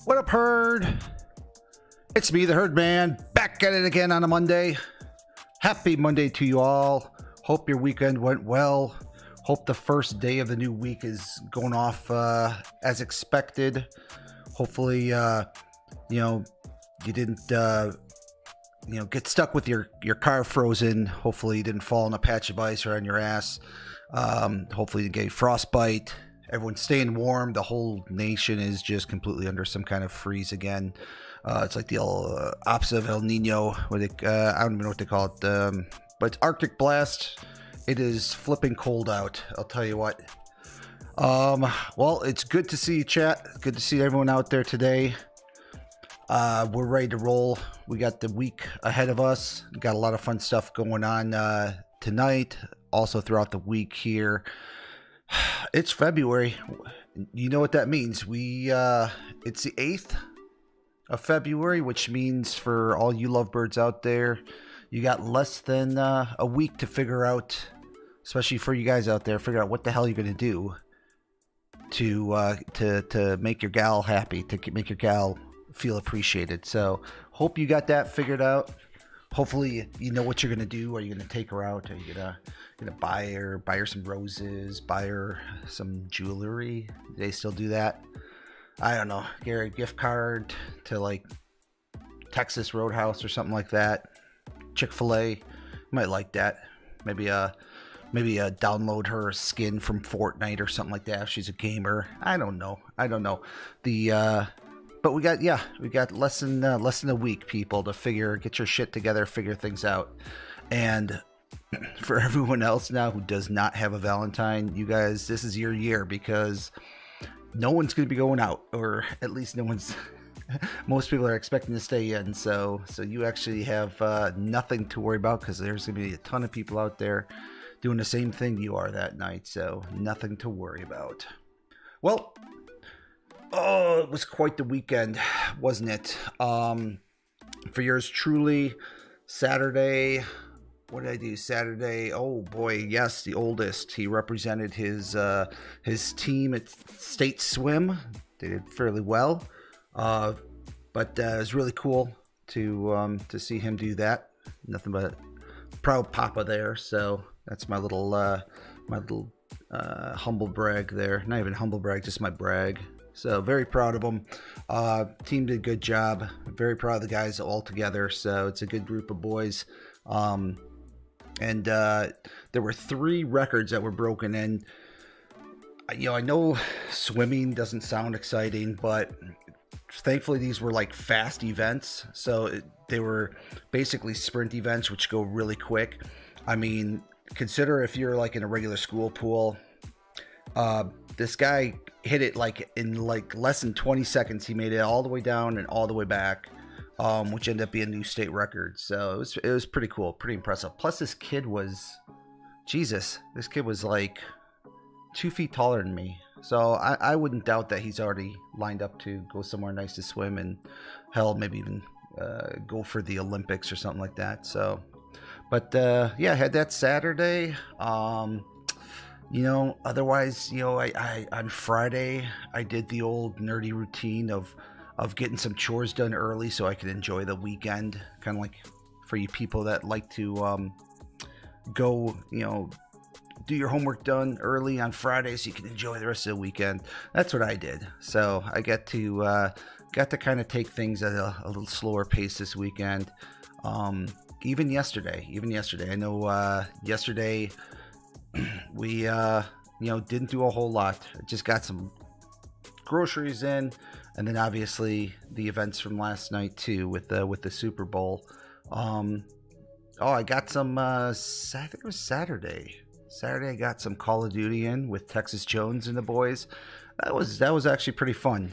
What up, Herd? It's me, the HerdMan, back at it again on a Monday. Happy Monday to you all. Hope your weekend went well. Hope the first day of the new week is going off as expected. Hopefully, you didn't, get stuck with your car frozen. Hopefully, you didn't fall in a patch of ice or on your ass. Hopefully, you get frostbite. Everyone's staying warm. The whole nation is just completely under some kind of freeze again. It's like the opposite of El Nino, where they, I don't even know what they call it. But it's Arctic blast. It is flipping cold out. I'll tell you what. Well, it's good to see you, chat. Good to see everyone out there today. We're ready to roll. We got the week ahead of us. We got a lot of fun stuff going on tonight. Also throughout the week here. It's February. You know what that means. It's the 8th of February, which means for all you lovebirds out there, you got less than a week to figure out, especially for you guys out there, figure out what the hell you're going to do to make your gal happy, to make your gal feel appreciated. So hope you got that figured out. Hopefully you know what you're going to do. Are you going to take her out? Are you gonna buy her some roses, buy her some jewelry? Do they still do that? I don't know. Get her a gift card to like Texas Roadhouse or something like that. Chick-fil-A, might like that. Maybe download her skin from Fortnite or something like that if she's a gamer. I don't know. But we got less than a week, people, to get your shit together, figure things out. And for everyone else now who does not have a Valentine, you guys, this is your year, because no one's going to be going out, or at least most people are expecting to stay in. So you actually have nothing to worry about, because there's going to be a ton of people out there doing the same thing you are that night. So nothing to worry about. Well, oh, it was quite the weekend, wasn't it? For yours truly, Saturday. What did I do Saturday? Oh boy, yes, the oldest. He represented his team at State Swim. They did fairly well, but it was really cool to see him do that. Nothing but proud papa there. So that's my little humble brag there. Not even humble brag, just my brag. So very proud of them. Team did a good job. Very proud of the guys all together. So it's a good group of boys. And there were 3 records that were broken. And I know swimming doesn't sound exciting, but thankfully these were like fast events. So they were basically sprint events, which go really quick. I mean, consider if you're like in a regular school pool. This guy hit it like in like less than 20 seconds. He made it all the way down and all the way back, which ended up being a new state record. So it was pretty cool, pretty impressive. Plus this kid was like 2 feet taller than me. So I wouldn't doubt that he's already lined up to go somewhere nice to swim, and hell, maybe even go for the Olympics or something like that. So, but yeah, I had that Saturday. Otherwise, I on Friday, I did the old nerdy routine of getting some chores done early so I could enjoy the weekend. Kind of like for you people that like to go, do your homework done early on Friday so you can enjoy the rest of the weekend. That's what I did. So I got to kind of take things at a little slower pace this weekend. Even yesterday. I know yesterday we didn't do a whole lot. Just got some groceries in, and then obviously the events from last night too with the Super Bowl. I got some I think it was Saturday I got some Call of Duty in with Texas Jones and the boys. That was actually pretty fun.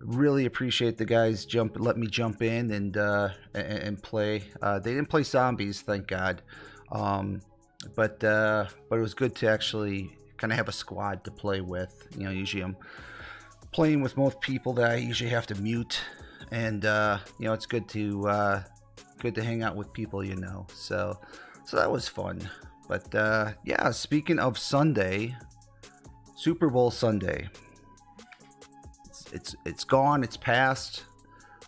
Really appreciate the guys let me jump in and play. They didn't play zombies, thank God. But it was good to actually kind of have a squad to play with. Usually I'm playing with most people that I usually have to mute, and it's good to hang out with people. So that was fun. But yeah, speaking of Sunday, Super Bowl Sunday. it's gone. It's past.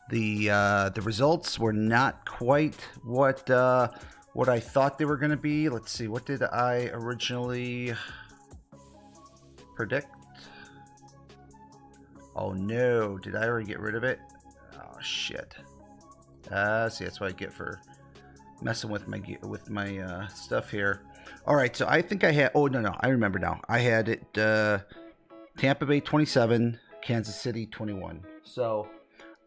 The results were not quite what I thought they were going to be. Let's see. What did I originally predict? Oh no! Did I already get rid of it? Oh shit! See, that's what I get for messing with my stuff here. All right, so I think I had. Oh no, I remember now. I had it Tampa Bay 27, Kansas City 21. So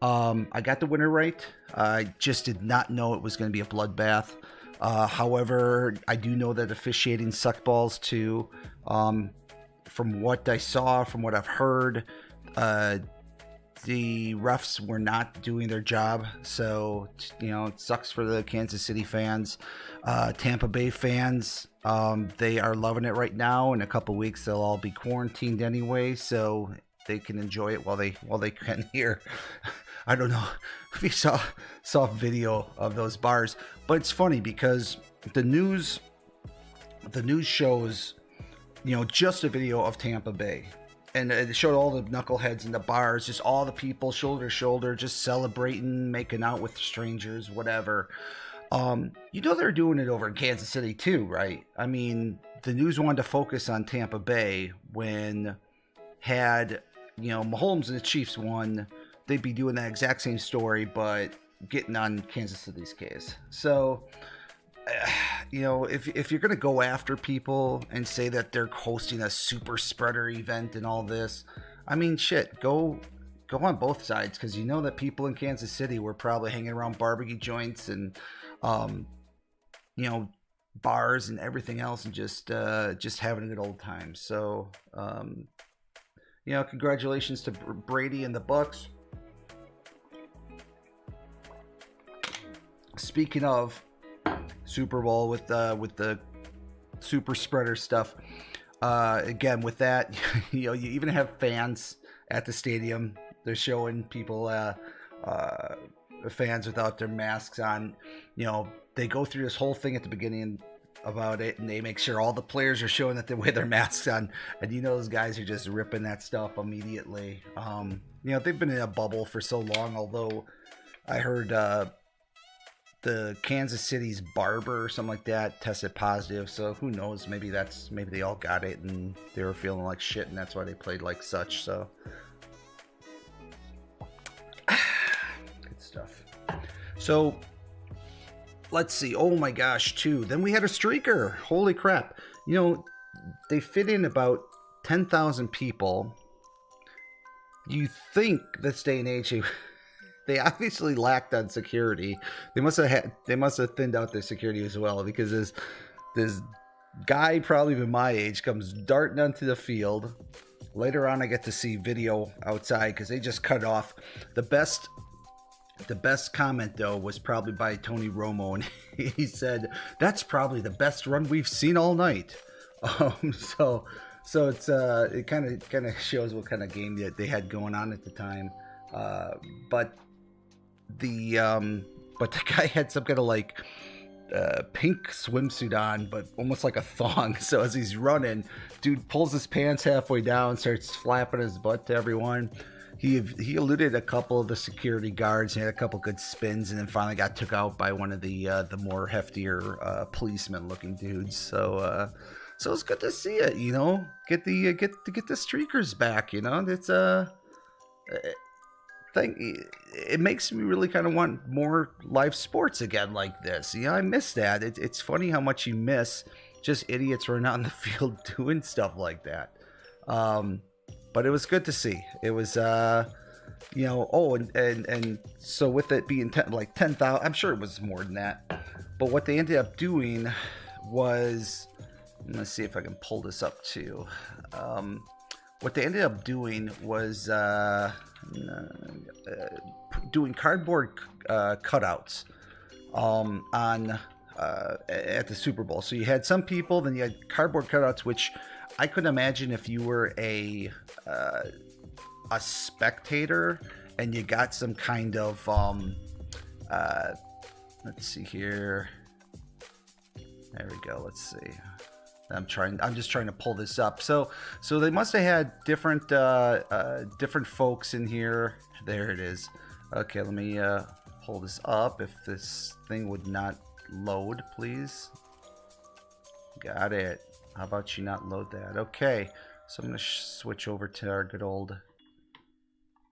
I got the winner right. I just did not know it was going to be a bloodbath. However, I do know that officiating sucked balls too. From what I saw, from what I've heard, the refs were not doing their job. So, you know, it sucks for the Kansas City fans. Tampa Bay fans, they are loving it right now. In a couple weeks, they'll all be quarantined anyway, so they can enjoy it while they can here. I don't know if you saw a video of those bars, but it's funny because the news shows, you know, just a video of Tampa Bay, and it showed all the knuckleheads in the bars, just all the people shoulder to shoulder, just celebrating, making out with strangers, whatever. You know, they're doing it over in Kansas City too, right? I mean, the news wanted to focus on Tampa Bay when had, you know, Mahomes and the Chiefs won, they'd be doing that exact same story, but getting on Kansas City's case. So, you know, if you're going to go after people and say that they're hosting a super spreader event and all this, I mean, shit, go on both sides, because you know that people in Kansas City were probably hanging around barbecue joints and, you know, bars and everything else, and just having a good old time. So, you know, congratulations to Brady and the Bucks. Speaking of Super Bowl with the super spreader stuff, again with that, you know, you even have fans at the stadium. They're showing people fans without their masks on. You know, they go through this whole thing at the beginning about it, and they make sure all the players are showing that they wear their masks on, and you know those guys are just ripping that stuff immediately. You know, they've been in a bubble for so long, although I heard the Kansas City's barber or something like that tested positive, so who knows, maybe they all got it and they were feeling like shit, and that's why they played like such. So good stuff. So let's see. Oh my gosh, too. Then we had a streaker. Holy crap. You know, they fit in about 10,000 people. You think this day and age they obviously lacked on security. They must have thinned out their security as well, because this guy, probably even my age, comes darting onto the field. Later on, I get to see video outside because they just cut off. The best comment though was probably by Tony Romo, and he said that's probably the best run we've seen all night. So it's it kind of shows what kind of game that they had going on at the time. But the guy had some kind of like pink swimsuit on, but almost like a thong. So as he's running, dude pulls his pants halfway down, starts flapping his butt to everyone. He eluded a couple of the security guards and had a couple good spins, and then finally got took out by one of the more heftier policeman looking dudes. So it's good to see it, you know, get the streakers back, you know. It's thing. It makes me really kind of want more live sports again like this. You know, I miss that. It's funny how much you miss just idiots running out in the field doing stuff like that. But it was good to see. It was, you know, oh, and so with it being 10,000, I'm sure it was more than that. But what they ended up doing was, let's see if I can pull this up too. What they ended up doing was doing cardboard cutouts on at the Super Bowl. So you had some people, then you had cardboard cutouts, which I could imagine if you were a spectator and you got some kind of let's see here. There we go. Let's see. I'm just trying to pull this up. So they must have had different different folks in here. There it is. Okay, let me pull this up. If this thing would not load, please. Got it. How about you not load that? Okay, so I'm gonna switch over to our good old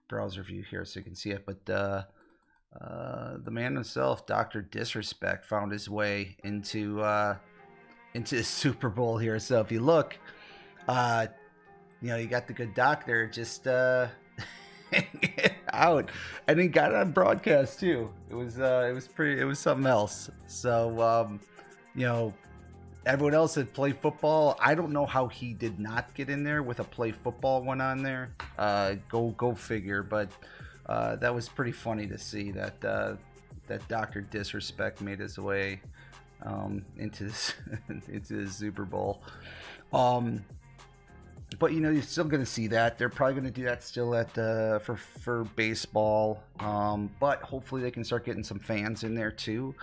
browser view here so you can see it. But the man himself, Dr. Disrespect, found his way into the Super Bowl here. So if you look, you know, you got the good doctor just out, and he got it on broadcast too. It was something else. So you know, everyone else had played football. I don't know how he did not get in there with a play football one on there. Go figure. But that was pretty funny to see that that Dr. Disrespect made his way into this into the Super Bowl. But you know, you're still going to see that. They're probably going to do that still at for baseball. But hopefully they can start getting some fans in there too.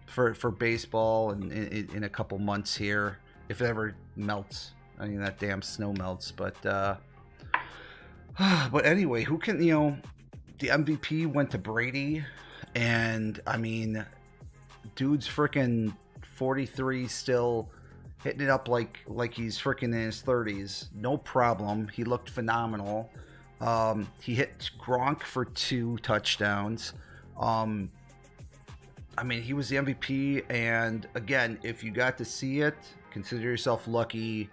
For baseball and in a couple months here, if it ever melts. I mean, that damn snow melts. But anyway, who can, you know, the MVP went to Brady, and I mean, dude's freaking 43 still hitting it up like he's freaking in his 30s. No problem. He looked phenomenal. He hit Gronk for 2 touchdowns. I mean, he was the MVP, and again, if you got to see it, consider yourself lucky.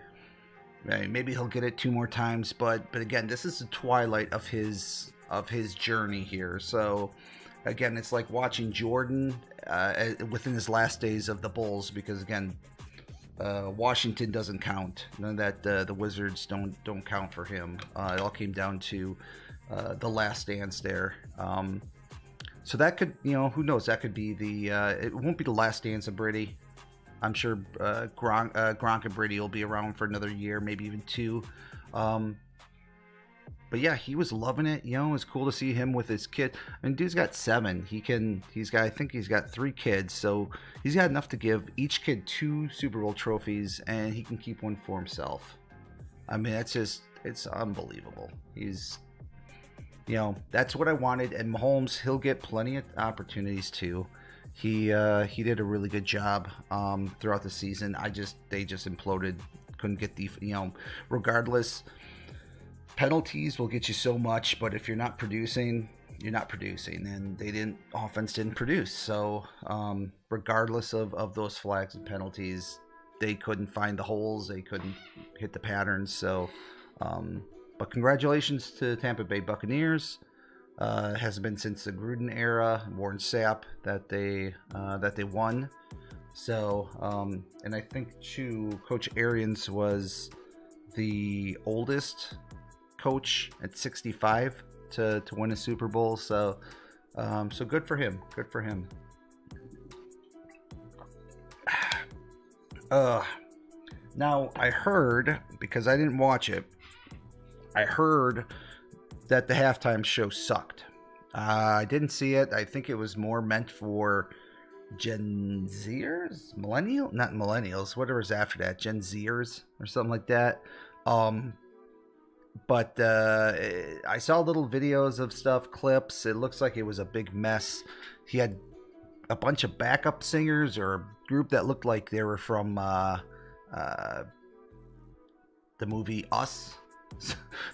Maybe he'll get it 2 more times, but again, this is the twilight of his journey here. So again, it's like watching Jordan within his last days of the Bulls, because again, Washington doesn't count. None of that. The Wizards don't count for him. It all came down to the last dance there. So that could, you know, who knows? That could be the. It won't be the last dance of Brady. I'm sure Gronk and Brady will be around for another year, maybe even 2. But yeah, he was loving it. You know, it was cool to see him with his kid. I mean, dude's got 7. I think he's got 3 kids, so he's got enough to give each kid 2 Super Bowl trophies, and he can keep one for himself. I mean, it's unbelievable. He's, you know, that's what I wanted. And Mahomes, he'll get plenty of opportunities too. He did a really good job throughout the season. They just imploded. Couldn't get the, you know, regardless. Penalties will get you so much, but if you're not producing, you're not producing, and offense didn't produce. So regardless of those flags and penalties, they couldn't find the holes, they couldn't hit the patterns. So but congratulations to Tampa Bay Buccaneers. Hasn't been since the Gruden era, Warren Sapp, that they won. So and I think too, Coach Arians was the oldest coach at 65 to win a Super Bowl. So so good for him. Good for him. Now I heard, because I didn't watch it, I heard that the halftime show sucked. I didn't see it. I think it was more meant for Gen Zers, not millennials, whatever's after that, Gen Zers or something like that. But I saw little videos of stuff, clips. It looks like it was a big mess. He had a bunch of backup singers, or a group that looked like they were from the movie Us.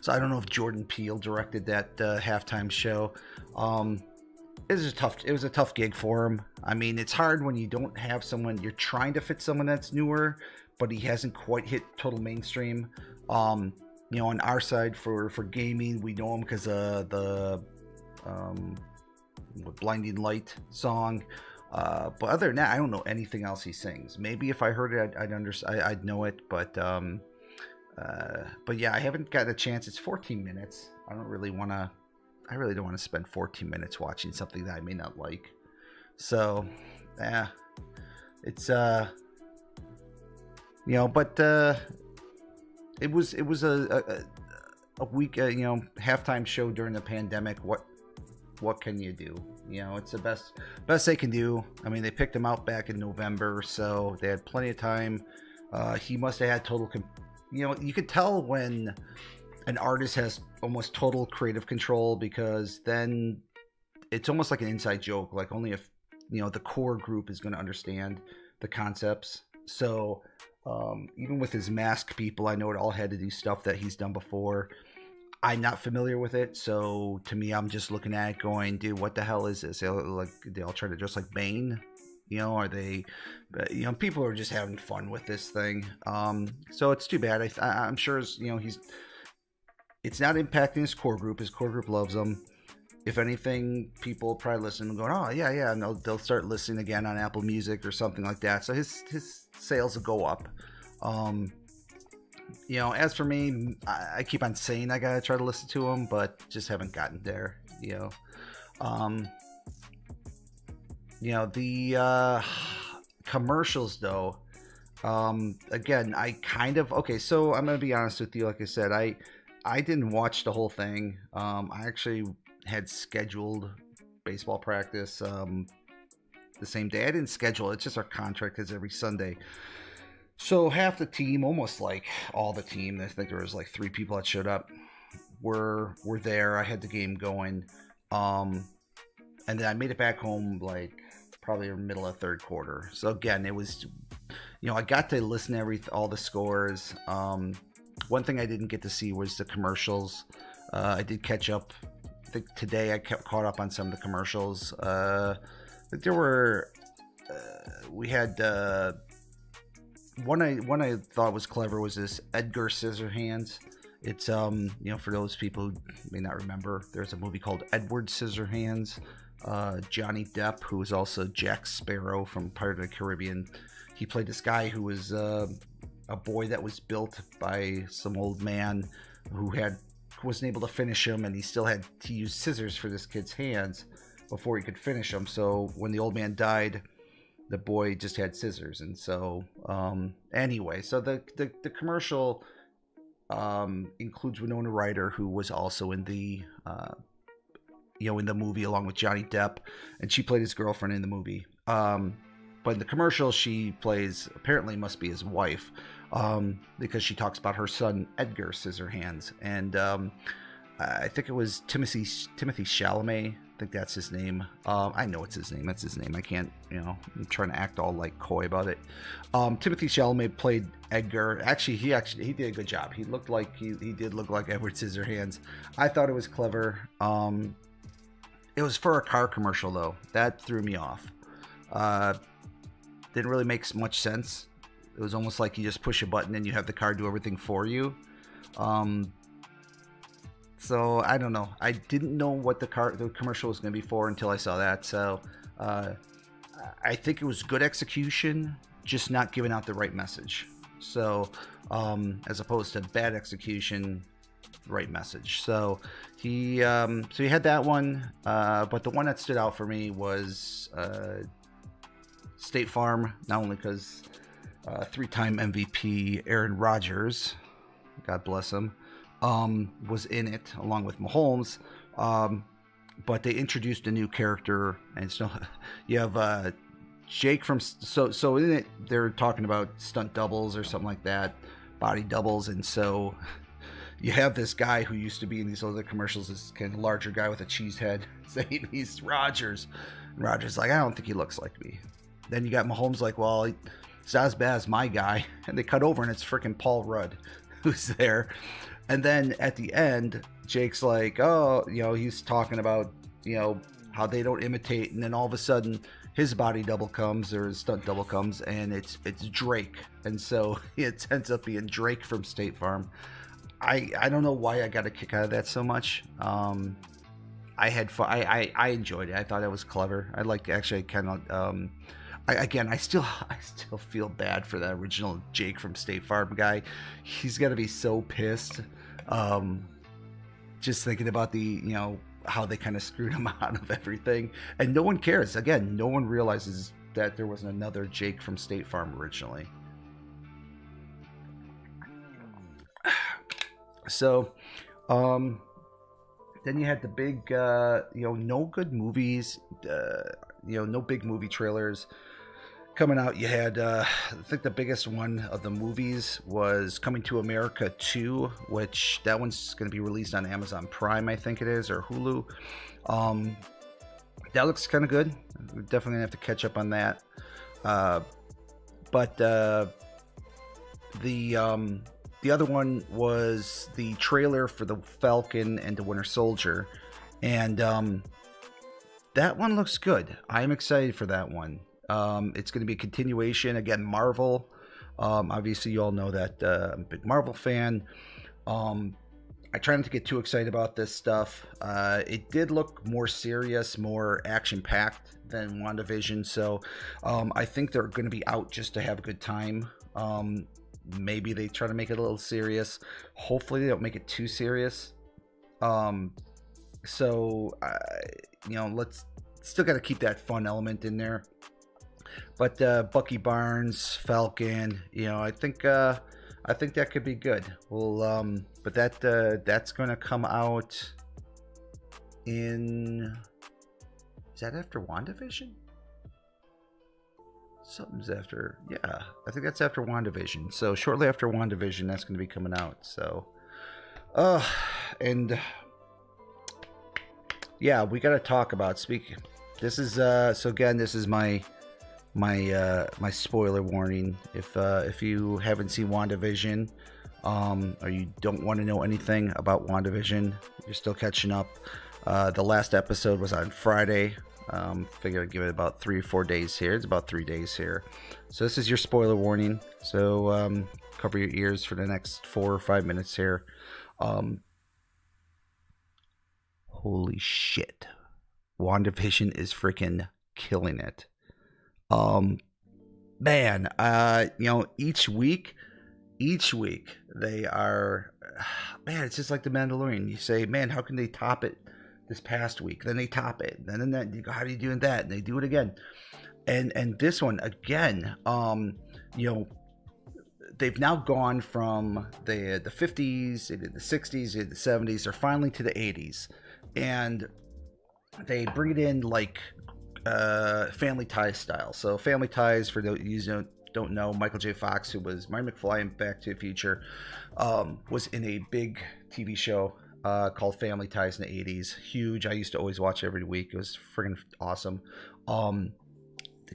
So I don't know if Jordan Peele directed that halftime show. It was a tough gig for him. I mean, it's hard when you don't have someone, you're trying to fit someone that's newer, but he hasn't quite hit total mainstream. You know, on our side for gaming, we know him because of the Blinding Light song. But other than that, I don't know anything else he sings. Maybe if I heard it, I'd know it. But yeah, I haven't got a chance. It's 14 minutes. I really don't want to spend 14 minutes watching something that I may not like. So, yeah, it's you know, but it was a week, you know, halftime show during the pandemic. What can you do? You know, it's the best they can do. I mean, they picked him out back in November, so they had plenty of time. He must have had you know, you could tell when an artist has almost total creative control, because then it's almost like an inside joke. Like, only if, you know, the core group is going to understand the concepts. So even with his mask people, I know it all had to do stuff that he's done before. I'm not familiar with it, so to me, I'm just looking at it going, dude, what the hell is this? They all try to dress like Bane. You know, are they, you know, people are just having fun with this thing. So it's too bad. I'm sure, you know, it's not impacting his core group. His core group loves him. If anything, people probably listen and going, oh yeah, yeah, and they'll start listening again on Apple Music or something like that. So his sales will go up. You know, as for me, I keep on saying I gotta try to listen to him, but just haven't gotten there. You know, the commercials though. Again, I kind of okay. So I'm gonna be honest with you. Like I said, I didn't watch the whole thing. I actually had scheduled baseball practice the same day. I didn't schedule it. It's just our contract is every Sunday. So half the team, almost like all the team, I think there was like 3 people that showed up, were there. I had the game going. And then I made it back home like probably in the middle of third quarter. So again, it was, you know, I got to listen to all the scores. One thing I didn't get to see was the commercials. I did catch up. I think today I caught up on some of the commercials. I think there were, we had, one I thought was clever was this Edgar Scissorhands. It's you know, for those people who may not remember, there's a movie called Edward Scissorhands. Johnny Depp, who was also Jack Sparrow from Pirates of the Caribbean, he played this guy who was a boy that was built by some old man who wasn't able to finish him, and he still had to use scissors for this kid's hands before he could finish him. So when the old man died, the boy just had scissors. And so anyway, so the commercial includes Winona Ryder, who was also in the you know, in the movie along with Johnny Depp, and she played his girlfriend in the movie. But in the commercial, she plays, apparently must be his wife, because she talks about her son Edgar Scissorhands. And I think it was Timothy Chalamet. I think that's his name. I know it's his name. That's his name. I can't, you know, I'm trying to act all like coy about it. Timothy Chalamet played Edgar. Actually, he did a good job. He looked like he did look like Edward Scissorhands. I thought it was clever. It was for a car commercial though. That threw me off. Didn't really make much sense. It was almost like you just push a button and you have the car do everything for you. So I don't know. I didn't know what the commercial was going to be for until I saw that. So I think it was good execution, just not giving out the right message. So as opposed to bad execution, right message. So he had that one, but the one that stood out for me was State Farm. Not only because 3-time MVP Aaron Rodgers, God bless him, was in it along with Mahomes, but they introduced a new character, and so you have Jake from so in it they're talking about stunt doubles or something like that, body doubles, and so you have this guy who used to be in these other commercials, this kind of larger guy with a cheese head, saying he's Rodgers. And Rodgers like, I don't think he looks like me. Then you got Mahomes like, well, it's not as bad as my guy, and they cut over and it's freaking Paul Rudd who's there. And then at the end, Jake's like, oh, you know, he's talking about, you know, how they don't imitate, and then all of a sudden his body double comes, or his stunt double comes, and it's Drake. And so it ends up being Drake from State Farm. I don't know why I got a kick out of that so much. I had fun. I enjoyed it. I thought it was clever. I like, actually kind of I still feel bad for that original Jake from State Farm guy. He's got to be so pissed. Just thinking about the, you know, how they kind of screwed him out of everything, and no one cares. Again, no one realizes that there was another Jake from State Farm originally. So, Then you had the big, no good movies, no big movie trailers coming out. You had, I think the biggest one of the movies was Coming to America 2, which that one's going to be released on Amazon Prime, I think it is, or Hulu. That looks kind of good. We're definitely going to have to catch up on that. But the other one was the trailer for the Falcon and the Winter Soldier, and that one looks good. I'm excited for that one. It's going to be a continuation. Again, Marvel. Obviously, you all know that I'm a big Marvel fan. I try not to get too excited about this stuff. It did look more serious, more action-packed than WandaVision, so I think they're going to be out just to have a good time. Maybe they try to make it a little serious. Hopefully they don't make it too serious. Let's still got to keep that fun element in there. But Bucky Barnes, Falcon, I think that could be good. Well, but that's going to come out in. Is that after WandaVision? Something's after, yeah, I think that's after WandaVision. So shortly after WandaVision, that's going to be coming out. So, and yeah, we got to talk about speaking. This is so again, this is my spoiler warning. If you haven't seen WandaVision, or you don't want to know anything about WandaVision, you're still catching up. The last episode was on Friday. Figure I'd give it about 3 or 4 days here. It's about 3 days here. So this is your spoiler warning. So cover your ears for the next 4 or 5 minutes here. Holy shit. WandaVision is freaking killing it. Man, each week they are, man, it's just like The Mandalorian. You say, man, how can they top it this past week? Then they top it. Then that, you go, how are you doing that? And they do it again. And this one again, they've now gone from the 50s, they did the 60s, they did the 70s, they're finally to the 80s. And they bring it in like Family Ties style. So Family Ties, for those you don't know, Michael J. Fox, who was Marty McFly in Back to the Future, was in a big TV show called Family Ties in the 80s. Huge. I used to always watch every week. It was friggin' awesome. The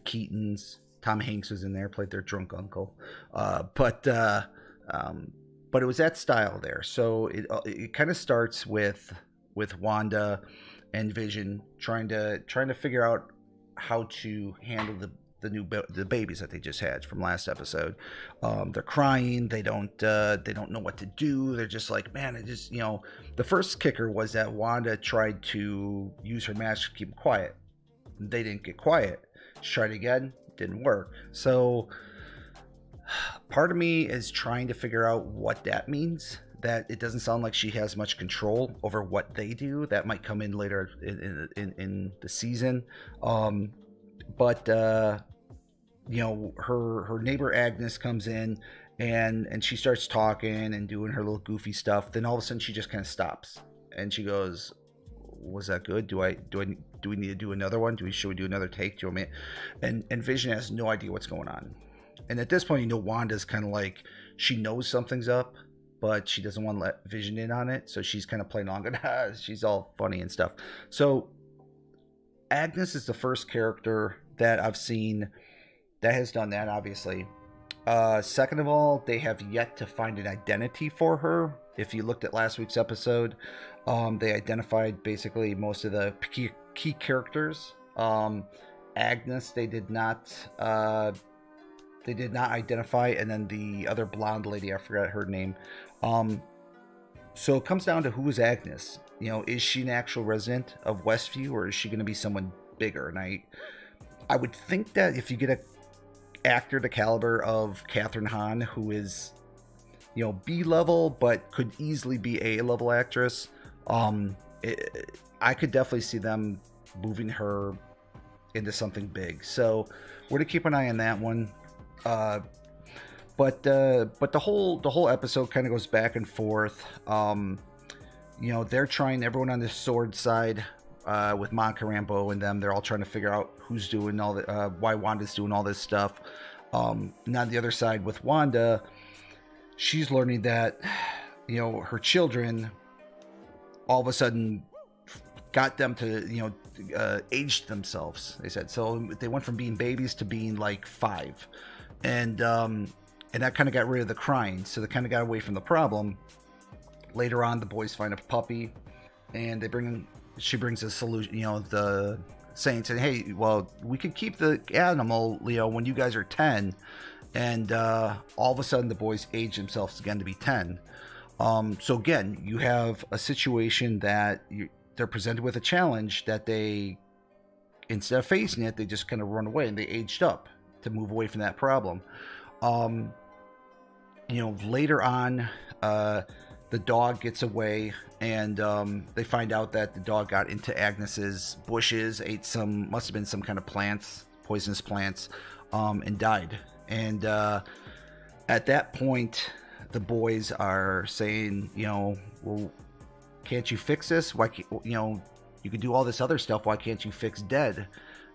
Keatons, Tom Hanks was in there, played their drunk uncle. But it was that style there. So it kind of starts with Wanda and Vision trying to figure out how to handle the babies that they just had from last episode. They're crying. They don't know what to do. They're just like, man, it just, the first kicker was that Wanda tried to use her magic to keep them quiet. They didn't get quiet. She tried again, didn't work. So part of me is trying to figure out what that means. That it doesn't sound like she has much control over what they do. That might come in later in the season. But her neighbor Agnes comes in and she starts talking and doing her little goofy stuff. Then all of a sudden she just kind of stops and she goes, "Was that good? Do we need to do another one? Should we do another take? Do you want me?" And Vision has no idea what's going on. And at this point, Wanda's kind of like, she knows something's up, but she doesn't want to let Vision in on it. So she's kind of playing along and she's all funny and stuff. So Agnes is the first character that I've seen that has done that, obviously. Second of all, they have yet to find an identity for her. If you looked at last week's episode, they identified basically most of the key characters. Agnes, they did not identify, and then the other blonde lady, I forgot her name. So it comes down to who is Agnes. Is she an actual resident of Westview, or is she going to be someone bigger? And I would think that if you get a actor the caliber of Catherine Hahn, who is B level but could easily be A level actress, I could definitely see them moving her into something big. So we're gonna keep an eye on that one. But the whole episode kind of goes back and forth. you know, they're trying, everyone on the sword side, with Monica Rambeau and them, they're all trying to figure out who's doing all the, why Wanda's doing all this stuff. And on the other side with Wanda, she's learning that, you know, her children all of a sudden got them to, you know, aged themselves. They said so they went from being babies to being like 5, and that kind of got rid of the crying. So they kind of got away from the problem. Later on, the boys find a puppy, and she brings a solution. You know, the saying, "Hey, well, we could keep the animal, you know, when you guys are 10." And all of a sudden, the boys age themselves again to be 10. So again, you have a situation that they're presented with a challenge that they, instead of facing it, they just kind of run away, and they aged up to move away from that problem. You know, later on, the dog gets away, and they find out that the dog got into Agnes's bushes, ate must have been some kind of plants, poisonous plants, and died. And at that point, the boys are saying, you know, well, can't you fix this? Why can't, you know, you can do all this other stuff. Why can't you fix dead?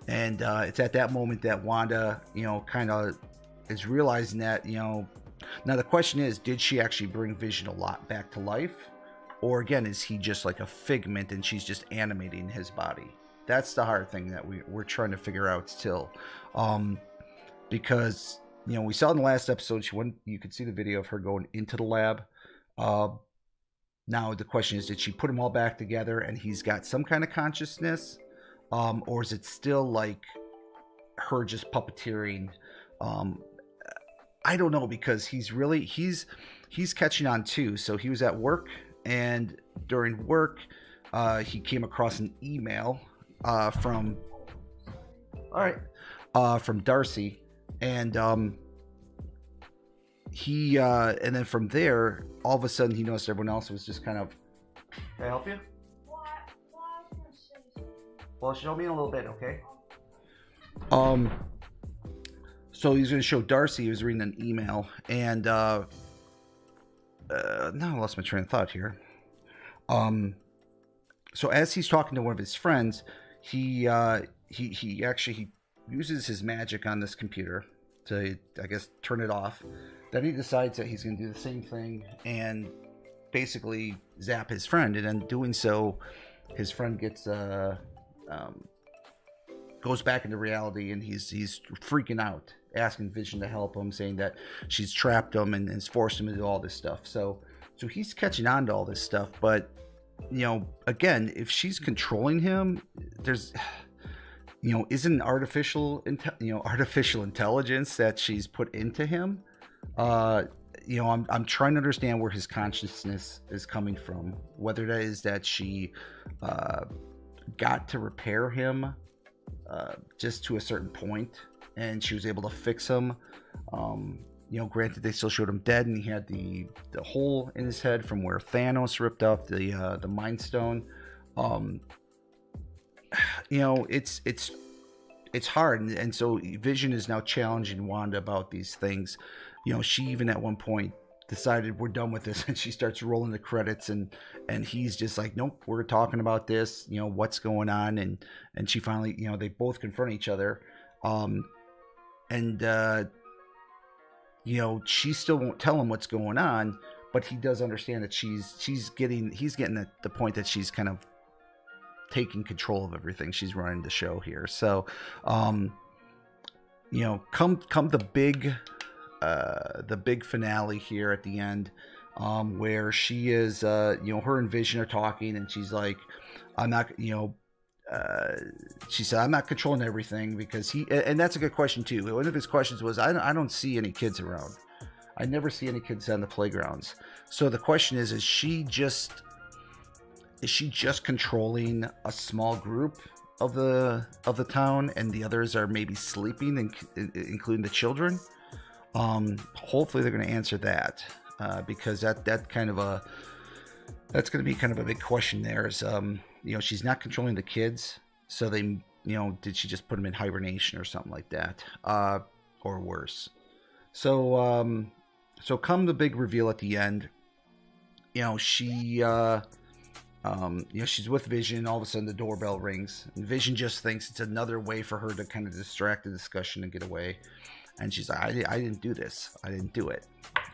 And it's at that moment that Wanda, you know, kind of is realizing that, you know, now the question is, did she actually bring Vision a lot back to life? Or again, is he just like a figment and she's just animating his body? That's the hard thing that we're trying to figure out still. Because, you know, we saw in the last episode, you could see the video of her going into the lab. Now the question is, did she put them all back together and he's got some kind of consciousness? Or is it still like her just puppeteering? I don't know, because he's catching on too. So he was at work, and during work, he came across an email from Darcy, and and then from there, all of a sudden, he noticed everyone else was just kind of. Can I help you? Well, show me in a little bit, okay? So he's going to show Darcy. He was reading an email, and now I lost my train of thought here. So as he's talking to one of his friends, he actually uses his magic on this computer to, I guess, turn it off. Then he decides that he's going to do the same thing and basically zap his friend, and in doing so, his friend gets goes back into reality, and he's freaking out, asking Vision to help him, saying that she's trapped him and has forced him to do all this stuff. So he's catching on to all this stuff, but, you know, again, if she's controlling him, there's, you know, isn't artificial intelligence that she's put into him. You know, I'm trying to understand where his consciousness is coming from, whether that is that she got to repair him just to a certain point, and she was able to fix him. You know, granted, they still showed him dead, and he had the hole in his head from where Thanos ripped off the Mind Stone. You know, it's hard, and so Vision is now challenging Wanda about these things. You know, she even at one point decided, we're done with this, and she starts rolling the credits, and he's just like, nope, we're talking about this, you know, what's going on. And she finally, you know, they both confront each other, you know, she still won't tell him what's going on, but he does understand that he's getting the point that she's kind of taking control of everything. She's running the show here. So you know, come the big finale here at the end, where she is, you know, her and Vision are talking, and she's like, I'm not, you know, she said, I'm not controlling everything, because and that's a good question too. One of his questions was, I don't see any kids around. I never see any kids on the playgrounds. So the question is she just controlling a small group of the town, and the others are maybe sleeping, including the children? Hopefully they're going to answer that, because that's going to be kind of a big question there. Is you know, she's not controlling the kids, so they, you know, did she just put them in hibernation or something like that, or worse? So come the big reveal at the end, you know, she You know, she's with Vision. All of a sudden, the doorbell rings, and Vision just thinks it's another way for her to kind of distract the discussion and get away. And she's like, I didn't do this. I didn't do it.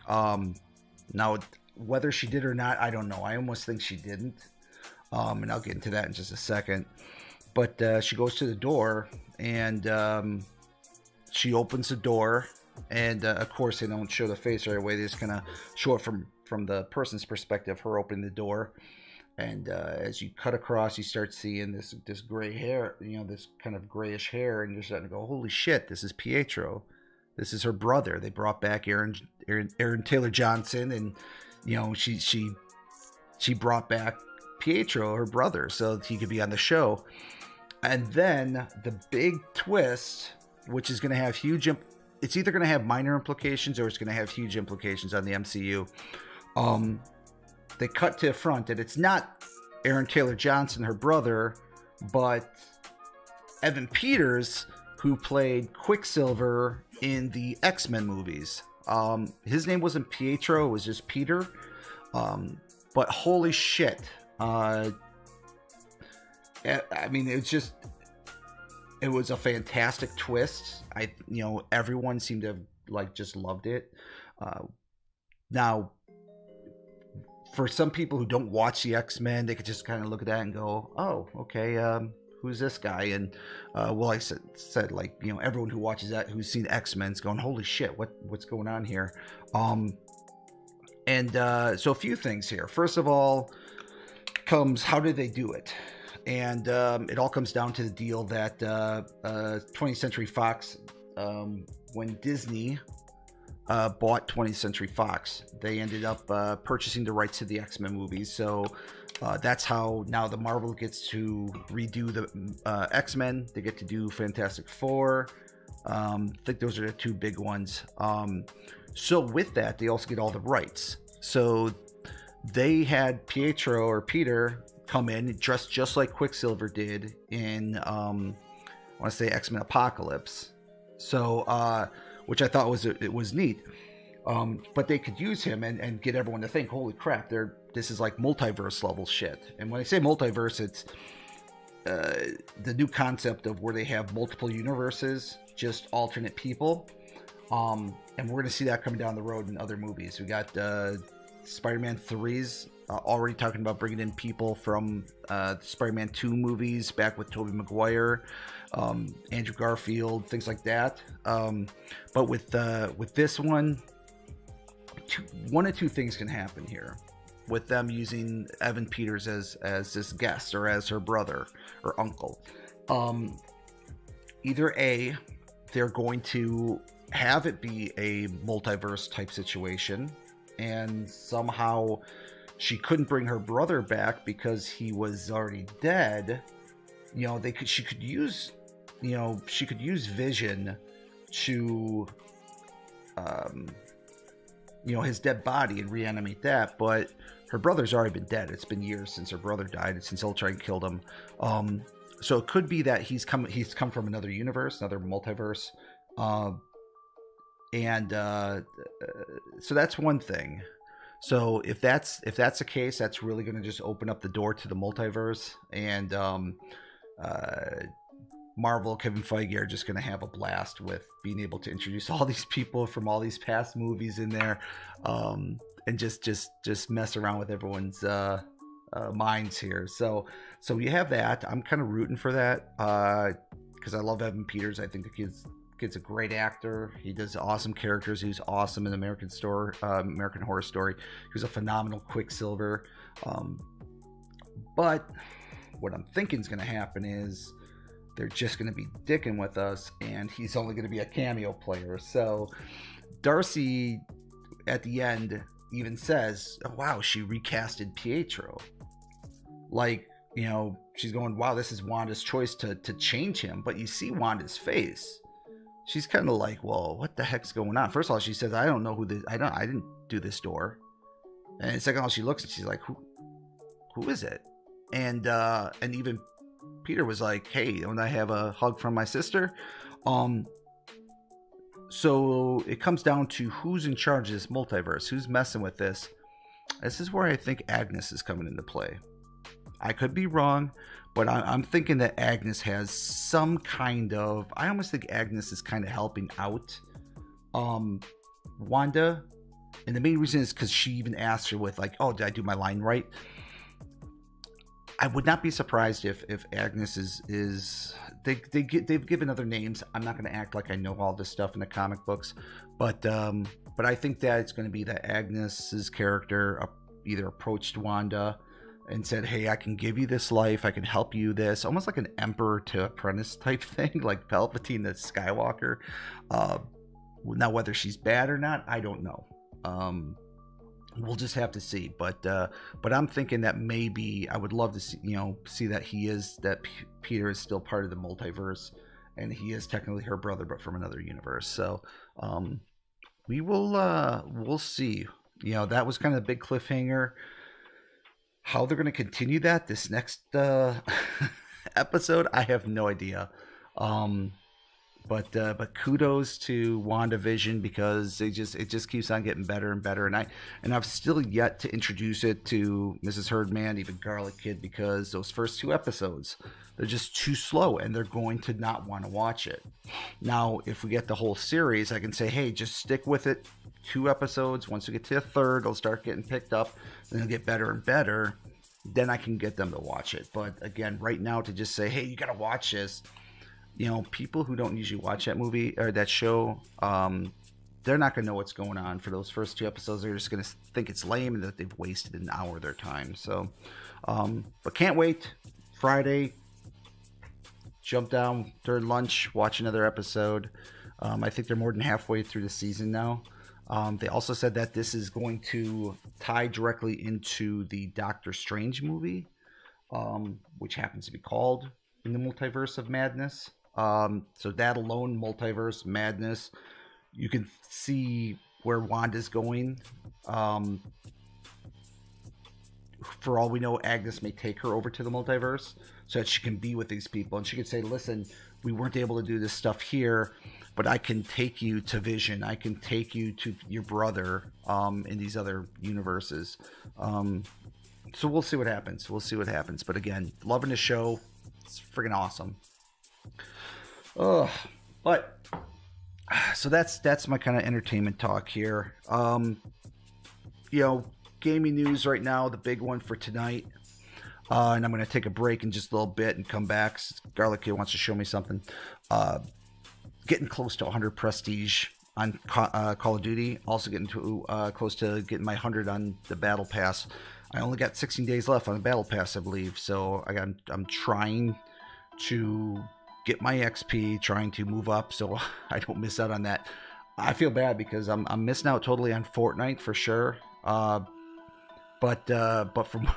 Now, whether she did or not, I don't know. I almost think she didn't. And I'll get into that in just a second. But she goes to the door, and she opens the door. And of course, they don't show the face right away. They just kind of show it from the person's perspective, her opening the door. And as you cut across, you start seeing this gray hair, you know, this kind of grayish hair, and you're starting to go, holy shit, this is Pietro. This is her brother. They brought back Aaron Taylor Johnson, and you know, she brought back Pietro, her brother, so he could be on the show. And then the big twist, which is going to have it's either going to have minor implications or it's going to have huge implications on the MCU. They cut to the front, and it's not Aaron Taylor Johnson, her brother, but Evan Peters, who played Quicksilver in the X-Men movies. His name wasn't Pietro, it was just Peter. But holy shit. I mean, it was a fantastic twist. Everyone seemed to have, like, just loved it. Now, for some people who don't watch the X-Men, they could just kind of look at that and go, oh, okay, who's this guy? And I said, like, you know, everyone who watches that, who's seen X-Men's going, holy shit, what's going on here? So a few things here. First of all, comes how did they do it? And it all comes down to the deal that 20th Century Fox, when Disney bought 20th Century Fox, they ended up purchasing the rights to the X-Men movies. So that's how now the Marvel gets to redo the X-Men. They get to do Fantastic Four. I think those are the two big ones. So with that, they also get all the rights. So they had Pietro or Peter come in dressed just like Quicksilver did in I want to say X-Men Apocalypse. So which I thought was neat. But they could use him and get everyone to think, holy crap, this is like multiverse level shit. And when I say multiverse, it's the new concept of where they have multiple universes, just alternate people. And we're going to see that coming down the road in other movies. We got Spider-Man 3's already talking about bringing in people from Spider-Man 2 movies back with Tobey Maguire, Andrew Garfield, things like that. But with this one, one of two things can happen here with them using Evan Peters as this guest or as her brother or uncle. Either A, they're going to have it be a multiverse type situation, and somehow she couldn't bring her brother back because he was already dead. You know, she could use Vision to his dead body and reanimate that, but her brother's already been dead. It's been years since her brother died, and since Ultron killed him. So it could be that he's come from another universe, another multiverse. So that's one thing. So if that's the case, that's really going to just open up the door to the multiverse, and Marvel, Kevin Feige are just going to have a blast with being able to introduce all these people from all these past movies in there, and just mess around with everyone's minds here. So you have that. I'm kind of rooting for that because I love Evan Peters. I think the kid's a great actor. He does awesome characters. He was awesome in American Horror Story. He was a phenomenal Quicksilver. But what I'm thinking is going to happen is they're just going to be dicking with us, and he's only going to be a cameo player. So Darcy at the end even says, oh, wow, she recasted Pietro. Like, you know, she's going, wow, this is Wanda's choice to change him. But you see Wanda's face. She's kind of like, well, what the heck's going on? First of all, she says, I don't know who this, I didn't do this door. And second of all, she looks and she's like, who is it? And even Peter was like, hey, don't I have a hug from my sister? So it comes down to who's in charge of this multiverse, who's messing with this. This is where I think Agnes is coming into play. I could be wrong, but I'm thinking that Agnes has some kind of. I almost think Agnes is kind of helping out Wanda, and the main reason is because she even asked her with like, "Oh, did I do my line right?" I would not be surprised if Agnes is they've given other names. I'm not going to act like I know all this stuff in the comic books, but I think that it's going to be that Agnes's character either approached Wanda and said, "Hey, I can give you this life. I can help you this," almost like an emperor to apprentice type thing, like Palpatine the Skywalker. Now, whether she's bad or not, I don't know. We'll just have to see. But I'm thinking that maybe I would love to see that Peter is still part of the multiverse, and he is technically her brother, but from another universe. So we'll see. That was kind of a big cliffhanger. How they're going to continue this next episode, I have no idea. But kudos to WandaVision, because it just keeps on getting better and better, and I've still yet to introduce it to Mrs. HerdMan, even Garlic Kid, because those first 2 episodes, they're just too slow and they're going to not want to watch it. Now, if we get the whole series, I can say, hey, just stick with it. 2 episodes. Once we get to the 3rd, it'll start getting picked up, and it'll get better and better. Then I can get them to watch it. But again, right now, to just say, hey, you gotta watch this. People who don't usually watch that movie or that show, they're not going to know what's going on for those first 2 episodes. They're just going to think it's lame and that they've wasted an hour of their time. So, but can't wait. Friday, jump down during lunch, watch another episode. I think they're more than halfway through the season now. They also said that this is going to tie directly into the Doctor Strange movie, which happens to be called In the Multiverse of Madness. So that alone, Multiverse Madness, you can see where Wanda's going. For all we know, Agnes may take her over to the multiverse so that she can be with these people, and she can say, listen, we weren't able to do this stuff here, but I can take you to Vision. I can take you to your brother in these other universes. So we'll see what happens. But again, loving the show. It's freaking awesome. But so that's my kind of entertainment talk here. Gaming news right now, the big one for tonight. And I'm going to take a break in just a little bit and come back. Garlic Kid wants to show me something. Getting close to 100 prestige on Call of Duty. Also getting to close to getting my 100 on the Battle Pass. I only got 16 days left on the Battle Pass, I believe. So I'm trying to get my XP, trying to move up so I don't miss out on that. I feel bad because I'm missing out totally on Fortnite for sure. But from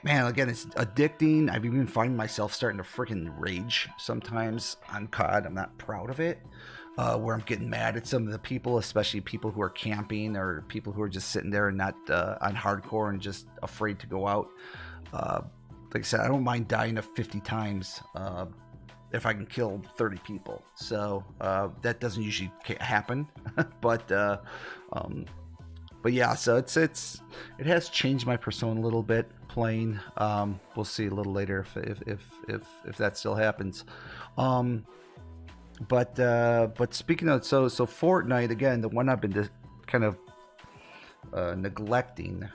man, again, it's addicting. I've even find myself starting to freaking rage sometimes on COD. I'm not proud of it. Where I'm getting mad at some of the people, especially people who are camping or people who are just sitting there and not on hardcore and just afraid to go out. Like I said, I don't mind dying 50 times if I can kill 30 people. So that doesn't usually happen, but yeah. So it has changed my persona a little bit playing. We'll see a little later if that still happens. But speaking of so Fortnite again, the one I've been kind of neglecting.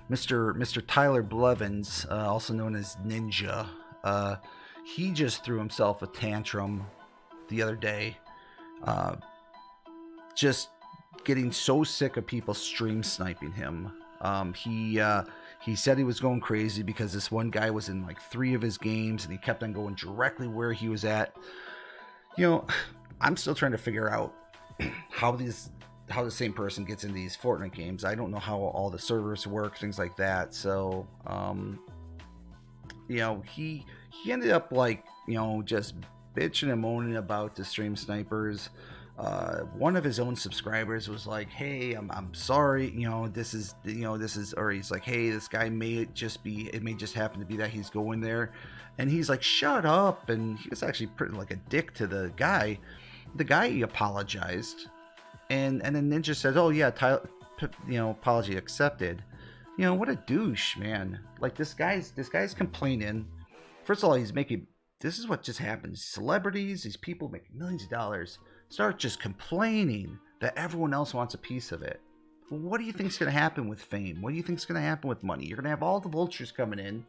Mr. Tyler Blevins, also known as Ninja, he just threw himself a tantrum the other day, just getting so sick of people stream sniping him. He said he was going crazy because this one guy was in like 3 of his games and he kept on going directly where he was at. I'm still trying to figure out how the same person gets in these Fortnite games. I don't know how all the servers work, things like that. So, he ended up just bitching and moaning about the stream snipers. One of his own subscribers was like, hey, I'm sorry, this is, or he's like, hey, this guy it may just happen to be that he's going there. And he's like, shut up. And he was actually pretty like a dick to the guy. The guy apologized. And then Ninja says, oh yeah, Tyler, apology accepted. what a douche, man. Like this guy's complaining. First of all, this is what just happens. Celebrities, these people making millions of dollars, start just complaining that everyone else wants a piece of it. Well, what do you think's going to happen with fame? What do you think's going to happen with money? You're going to have all the vultures coming in,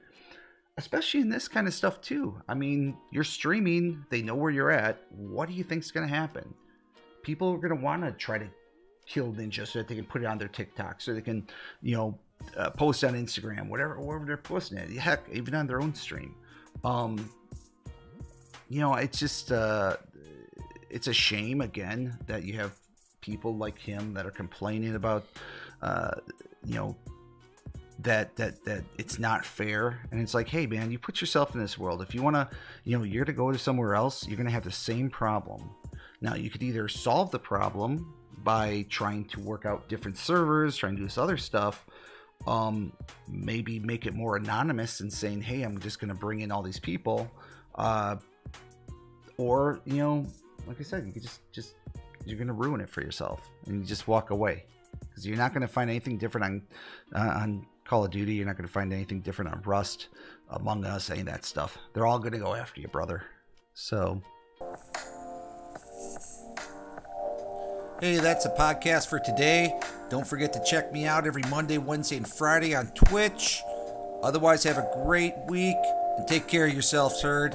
especially in this kind of stuff too. I mean, you're streaming, they know where you're at. What do you think's going to happen? People are going to want to try to kill Ninja so that they can put it on their TikTok, so they can, post on Instagram, wherever they're posting it. Heck, even on their own stream. It's just it's a shame again that you have people like him that are complaining about that it's not fair. And it's like, hey man, you put yourself in this world. If you want to, you're gonna go to somewhere else, you're gonna have the same problem. Now you could either solve the problem by trying to work out different servers, trying to do this other stuff, maybe make it more anonymous and saying, hey, I'm just gonna bring in all these people, or like I said, you could just you're gonna ruin it for yourself and you just walk away, because you're not gonna find anything different on Call of Duty. You're not gonna find anything different on Rust, Among Us, any of that stuff. They're all gonna go after you, brother. So hey, that's a podcast for today. Don't forget to check me out every Monday, Wednesday, and Friday on Twitch. Otherwise, have a great week and take care of yourselves, Herd.